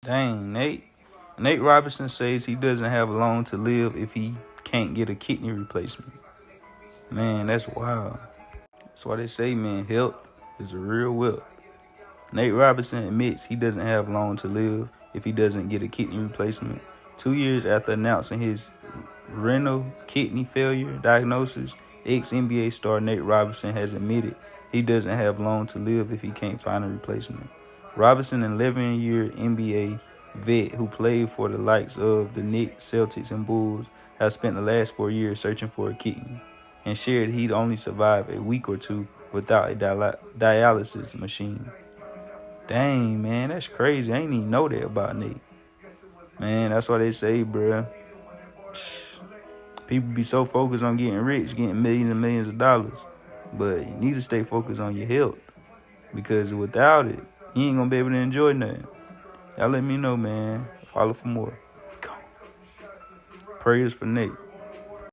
Dang, Nate Robinson says he doesn't have long to live if he can't get a kidney replacement. Man, that's wild. That's why they say, man, health is a real wealth. Nate Robinson admits he doesn't have long to live if he doesn't get a kidney replacement. 2 years after announcing his renal kidney failure diagnosis, ex-NBA star Nate Robinson has admitted he doesn't have long to live if he can't find a replacement. Robinson, an 11-year NBA vet who played for the likes of the Knicks, Celtics, and Bulls, has spent the last 4 years searching for a kidney and shared he'd only survive a week or two without a dialysis machine. Dang, man, that's crazy. I ain't even know that about Nate. Man, that's why they say, bruh, people be so focused on getting rich, getting millions and millions of dollars. But you need to stay focused on your health. Because without it, you ain't going to be able to enjoy nothing. Y'all let me know, man. Follow for more. Prayers for Nate.